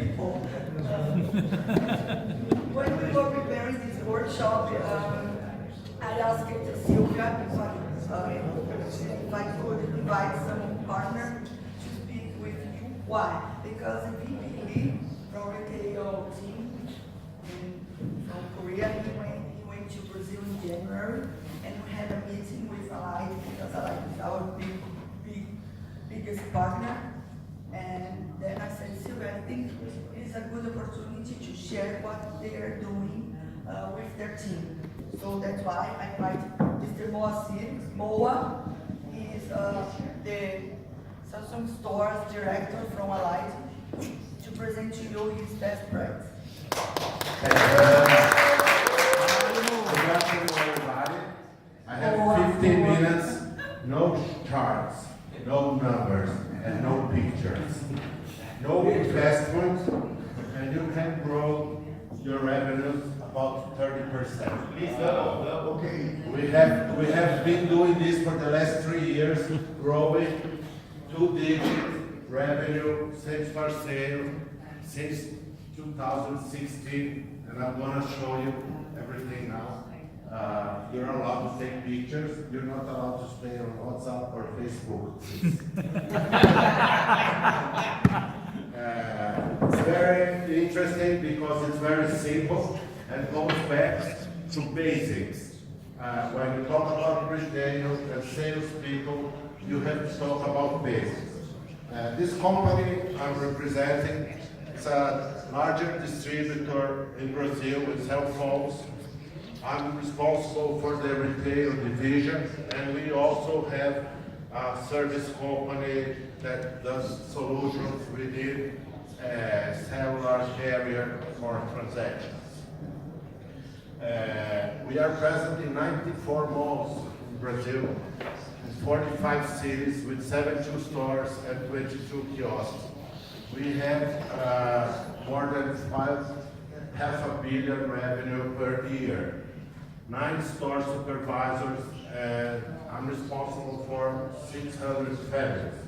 people. When we were preparing this workshop, I asked Sylvia if I could invite some partner to speak with you. Why? Because VP from retail team from Korea, he went to Brazil in January, and we had a meeting with Allied because Allied is our biggest partner. And then I said, Sylvia, I think it's a good opportunity to share what they are doing with their team. So that's why I invite Mr. Moa. He is the Samsung Stores Director from Allied to present to you his best practice. Good afternoon, everybody. I have 15 minutes, no charts, no numbers, and no pictures. No investment, and you can grow your revenues about 30%. Please okay. We have been doing this for the last 3 years, growing 2-digit revenue, same-store sales since 2016, and I'm going to show you everything now. You're allowed to take pictures. You're not allowed to stay on WhatsApp or Facebook. It's very interesting because it's very simple and goes back to basics. When you talk about retail and salespeople, you have to talk about basics. This company I'm representing is a larger distributor in Brazil with cell phones. I'm responsible for the retail division, and we also have a service company that does solutions within a cellular carrier for transactions. We are present in 94 malls in Brazil, in 45 cities with 72 stores and 22 kiosks. We have more than $500 million revenue per year. 9 store supervisors, and I'm responsible for 600 families.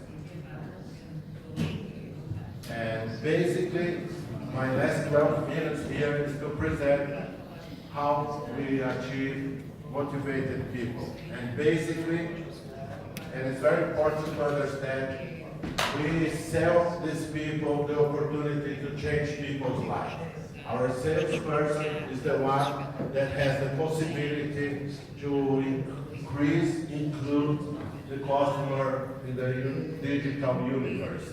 And basically, my last 12 minutes here is to present how we achieve motivated people. And basically, and it's very important to understand, we sell these people the opportunity to change people's lives. Our salesperson is the one that has the possibility to include the customer in the digital universe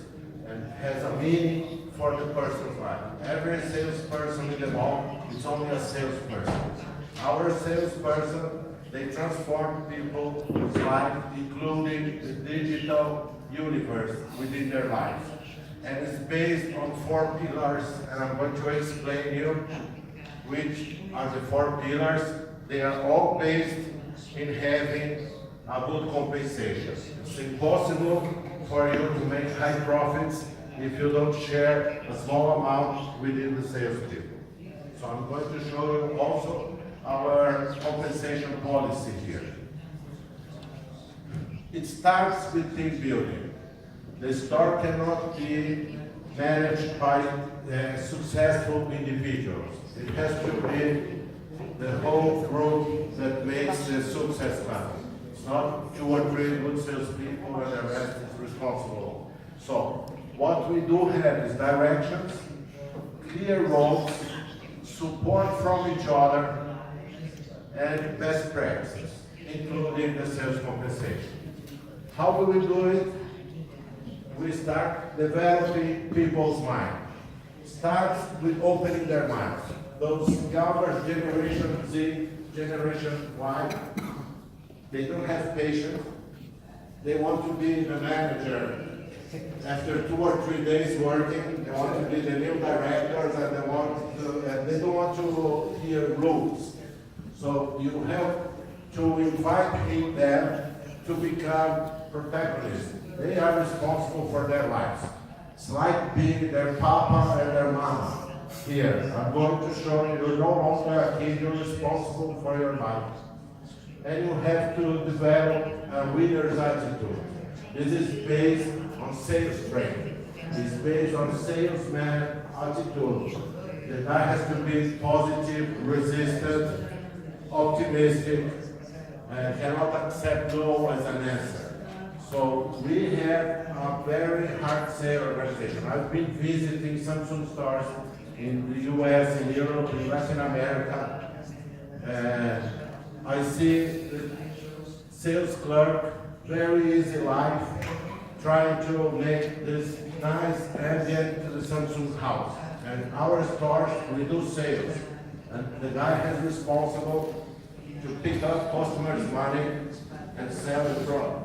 and has a meaning for the person's life. Every salesperson in the mall is only a salesperson. Our salesperson, they transform people's life, including the digital universe within their lives. And it's based on 4 pillars, and I'm going to explain you which are the 4 pillars. They are all based in having a good compensation. It's impossible for you to make high profits if you don't share a small amount within the sales team. So I'm going to show you also our compensation policy here. It starts with team building. The store cannot be managed by successful individuals. It has to be the whole group that makes the success happen. It's not 2 or 3 good salespeople and the rest is responsible. So what we do have is directions, clear roles, support from each other, and best practices, including the sales compensation. How do we do it? We start developing people's mind. Starts with opening their minds. Those younger Generation Z, Generation Y, they don't have patience. They want to be the manager. After 2 or 3 days working, they want to be the new directors, and they don't want to hear rules. So you have to invite them to become protagonists. They are responsible for their lives. It's like being their papa and their mama. Here, I'm going to show you, you're no longer a kid, you're responsible for your life. And you have to develop a winner's attitude. This is based on sales training. It's based on salesman attitude. The guy has to be positive, resistant, optimistic, and cannot accept no as an answer. So we have a very hard sale organization. I've been visiting Samsung stores in the US, in Europe, in Latin America. I see the sales clerk, very easy life, trying to make this nice ambient to the Samsung house. And our stores, we do sales. And the guy is responsible to pick up customers' money and sell the product.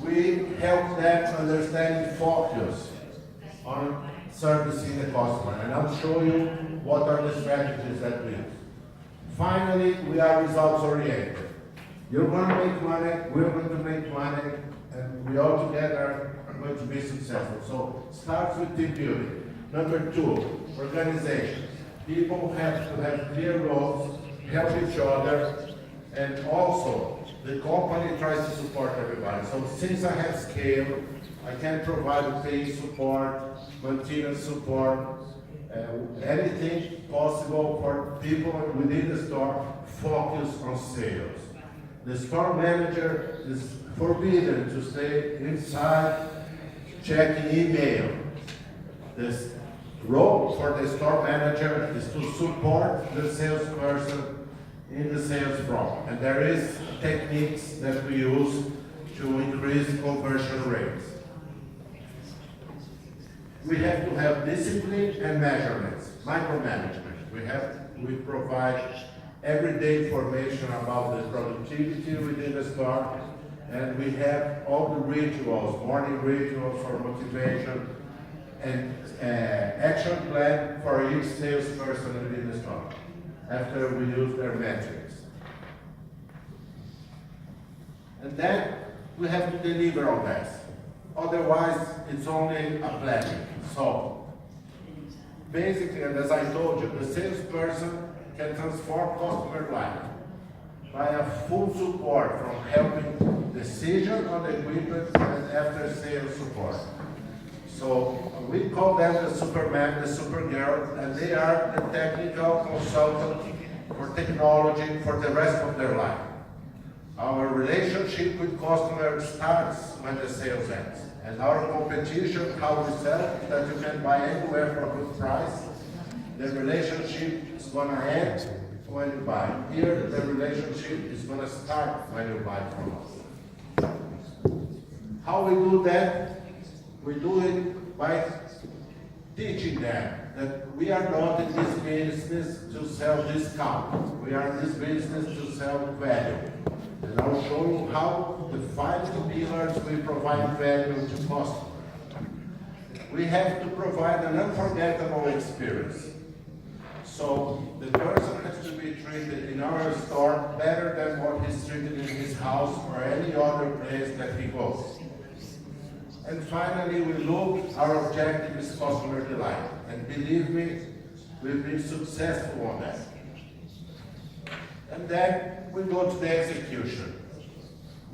We help them understand focus on servicing the customer. And I'll show you what are the strategies that we use. Finally, we are results oriented. You're going to make money, we're going to make money, and we all together are going to be successful. So, starts with team building. Number 2, organization. People have to have clear roles, help each other, and also the company tries to support everybody. So since I have scale, I can provide pay support, maintenance support, anything possible for people within the store focus on sales. The store manager is forbidden to stay inside checking email. This role for the store manager is to support the salesperson in the sales front. And there is techniques that we use to increase conversion rates. We have to have discipline and measurements, micromanagement. We provide everyday information about the productivity within the store, and we have all the rituals, morning rituals for motivation, and action plan for each salesperson within the store after we use their metrics. And then we have to deliver on that. Otherwise, it's only a planning. So, basically, and as I told you, the salesperson can transform customer life by a full support from helping decision on the equipment and after sales support. So we call them the Superman, the Supergirl, and they are the technical consultant for technology for the rest of their life. Our relationship with customers starts when the sales ends. And our competition, how we sell, that you can buy anywhere for a good price. The relationship is going to end when you buy. Here, the relationship is going to start when you buy from us. How we do that? We do it by teaching them that we are not in this business to sell discount. We are in this business to sell value. And I'll show you how the 5 pillars we provide value to customers. We have to provide an unforgettable experience. So the person has to be treated in our store better than what he's treated in his house or any other place that he goes. And finally, we look, our objective is customer delight. And believe me, we've been successful on that. And then we go to the execution.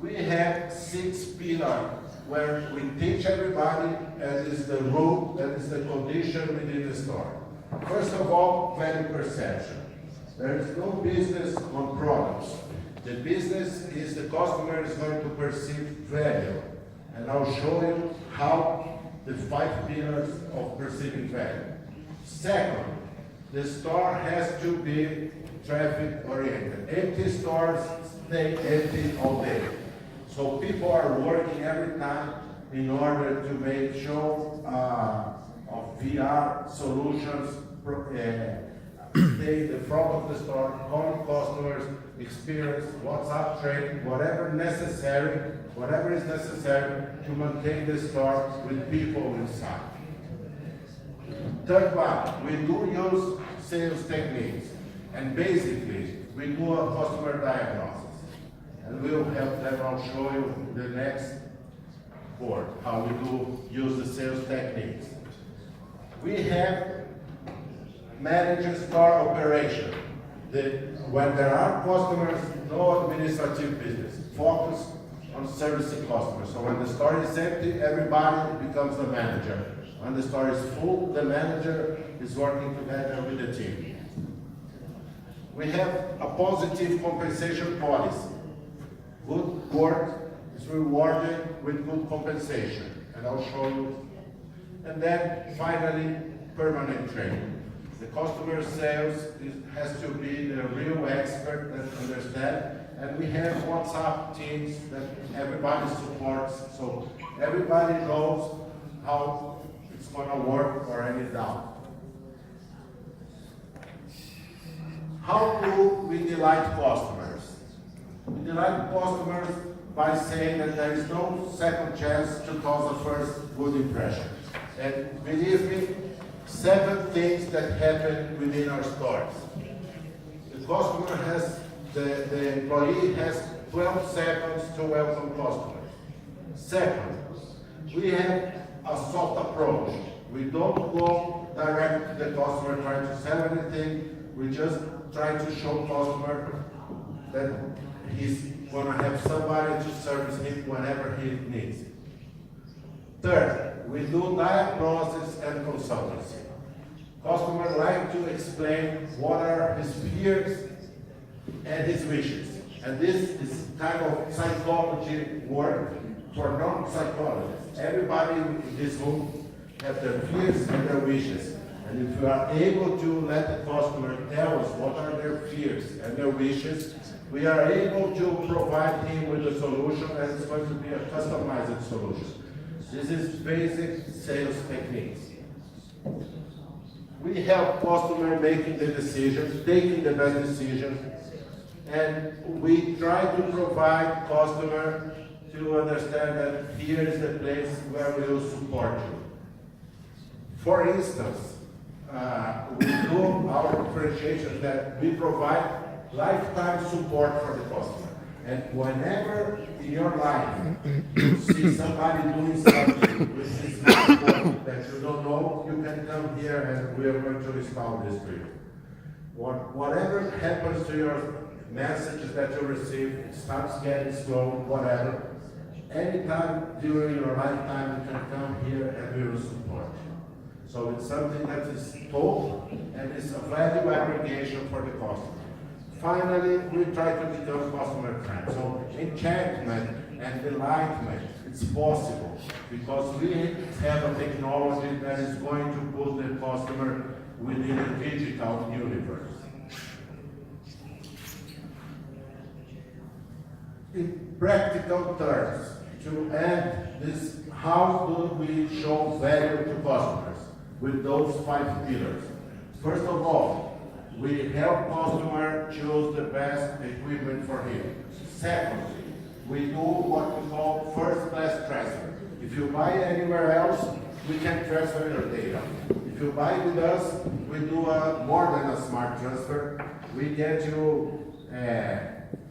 We have 6 pillars where we teach everybody, and is the rule, that is the condition within the store. First of all, value perception. There is no business on products. The business is the customer is going to perceive value. And I'll show you how the 5 pillars of perceiving value. Second, the store has to be traffic oriented. Empty stores stay empty all day. So people are working every time in order to make show of VR solutions, stay in the front of the store, calling customers, experience, WhatsApp training, whatever is necessary to maintain the store with people inside. Third one, we do use sales techniques, and basically we do a customer diagnosis. And we'll help them, I'll show you the next board, how we do use the sales techniques. We have managed store operation. When there are customers, no administrative business. Focus on servicing customers. So when the store is empty, everybody becomes the manager When the store is full, the manager is working together with the team. We have a positive compensation policy. Good work is rewarded with good compensation, and I'll show you. And then finally, permanent training. The customer sales has to be the real expert that understands, and we have WhatsApp teams that everybody supports, so everybody knows how it's going to work for any doubt. How do we delight customers? We delight customers by saying that there is no second chance to cause a first good impression. And believe me, 7 things that happen within our stores. The customer has, the employee has 12 seconds to welcome customers. Second, we have a soft approach. We don't go direct to the customer trying to sell anything. We just try to show customer that he's going to have somebody to service him whenever he needs it. Third, we do diagnosis and consultancy. Customers like to explain what are his fears and his wishes. And this is kind of psychology work for non-psychologists. Everybody in this room have their fears and their wishes. And if you are able to let the customer tell us what are their fears and their wishes, we are able to provide him with a solution, and it's going to be a customized solution. This is basic sales techniques. We help customer making the decisions, taking the best decision, and we try to provide customer to understand that here is the place where we will support you. For instance, we do our differentiation that we provide lifetime support for the customer. And whenever in your life you see somebody doing something which is not important that you don't know, you can come here and we are going to install this for you. Whatever happens to your messages that you receive, it starts getting slow, whatever. Anytime during your lifetime, you can come here and we will support you. So it's something that is told and it's a value aggregation for the customer. Finally, we try to become customer friendly. So enchantment and delightment, it's possible because we have a technology that is going to put the customer within a digital universe. In practical terms, to end this, how do we show value to customers with those 5 pillars? First of all, we help customer choose the best equipment for him. Secondly, we do what we call first-class transfer. If you buy anywhere else, we can transfer your data. If you buy with us, we do more than a smart transfer. We get you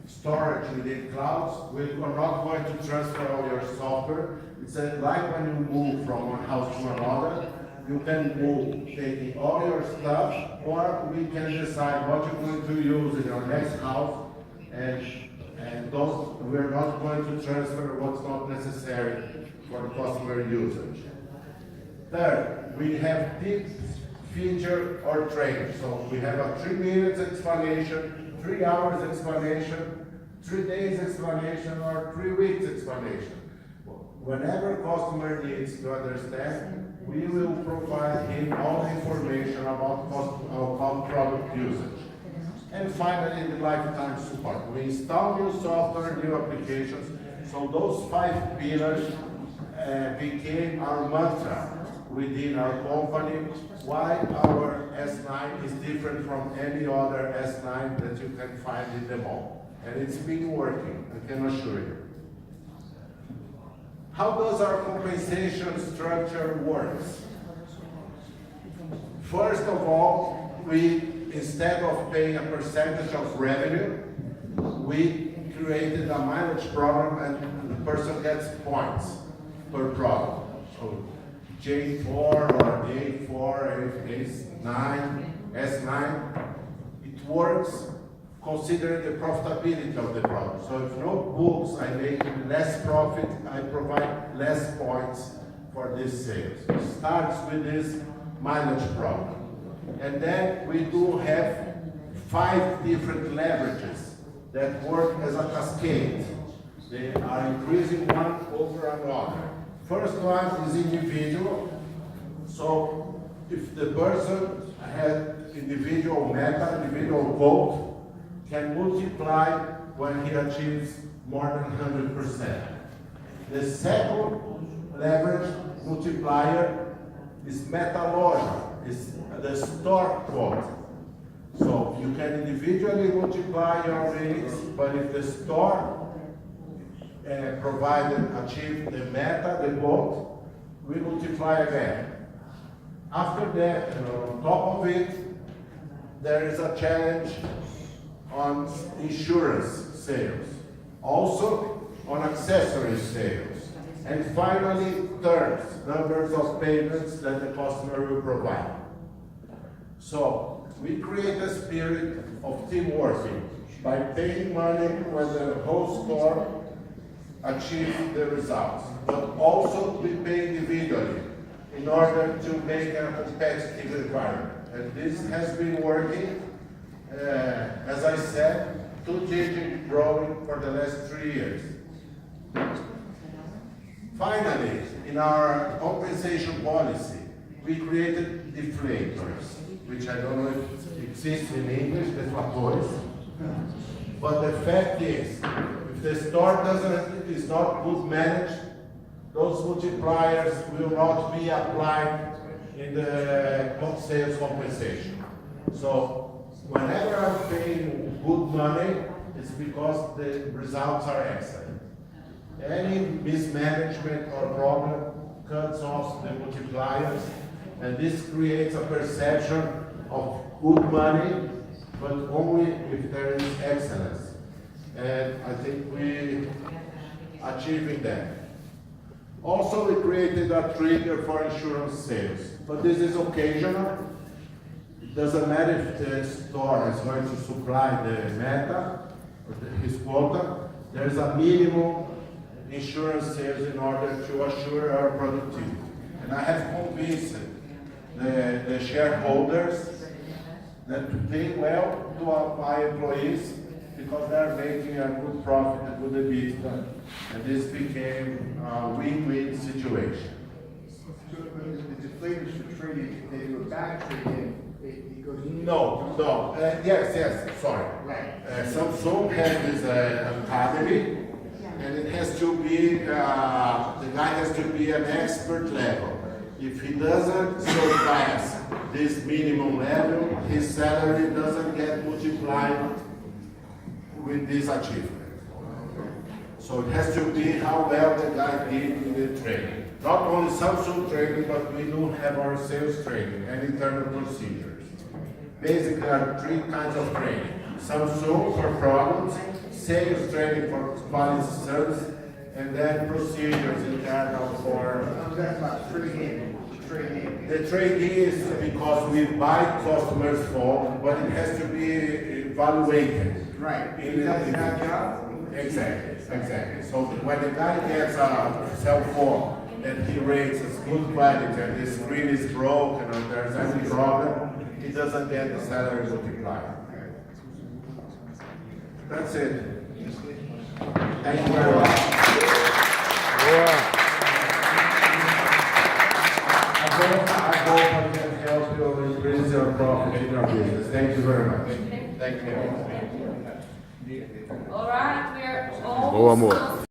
storage within clouds. We are not going to transfer all your software. It's like when you move from one house to another. You can move taking all your stuff, or we can decide what you're going to use in your next house, and those we're not going to transfer what's not necessary for the customer usage. Third, we have tips, feature, or training. So we have a 3 minutes explanation, 3 hours explanation, 3 days explanation, or 3 weeks explanation. Whenever customer needs to understand, we will provide him all the information about product usage. And finally, the lifetime support. We install new software, new applications. So those 5 pillars became our mantra within our company. Why our S9 is different from any other S9 that you can find in the mall. And it's been working, I can assure you. How does our compensation structure work? First of all, instead of paying a percentage of revenue, we created a mileage program and the person gets points per product. So J4 or A4, A9, S9, it works considering the profitability of the product. So if no books, I make less profit, I provide less points for this sales. It starts with this mileage problem. And then we do have 5 different leverages that work as a cascade. They are increasing one over another. First one is individual. So if the person has individual meta, individual goal, can multiply when he achieves more than 100%. The second leverage multiplier is metalogia, is the store quote. So you can individually multiply your rates, but if the store provided achieve the meta, the goal, we multiply again. After that, on top of it, there is a challenge on insurance sales, also on accessory sales, and finally, terms, numbers of payments that the customer will provide. So we create a spirit of teamwork by paying money when the whole store achieves the results, but also we pay individually in order to make a competitive environment. And this has been working, as I said, 2-digit growing for the last 3 years. Finally, in our compensation policy, we created deflators, which I don't know if it exists in English, that's what voice. But the fact is, if the store is not good managed, those multipliers will not be applied in the sales compensation. So whenever I'm paying good money, it's because the results are excellent. Any mismanagement or problem cuts off the multipliers, and this creates a perception of good money, but only if there is excellence. And I think we achieving that. Also, we created a trigger for insurance sales, but this is occasional. It doesn't matter if the store is going to supply the meta, or his quota. There is a minimum insurance sales in order to assure our productivity. And I have convinced the shareholders that to pay well to my employees because they are making a good profit, a good EBITDA, and this became a win-win situation. So the deflators for trading, they do a back trading, it goes. No. Yes, sorry. Right. Samsung has this academy, and it has to be, the guy has to be an expert level. If he doesn't surpass this minimum level, his salary doesn't get multiplied with this achievement. So it has to be how well the guy did in the training. Not only Samsung training, but we do have our sales training and internal procedures. Basically, there are 3 kinds of training. Samsung for products, sales training for quality service, and then procedures internal for... That's about trading. The trading is because we buy customers for, but it has to be evaluated. Right. That's that job. Exactly. So when the guy gets a cell phone that he rates as good quality and the screen is broken or there's any problem, he doesn't get the salary multiplier. That's it. Thank you very much. I hope I can help you increase your profit in your business. Thank you very much. Thank you. All right, we're Boa, amor. almost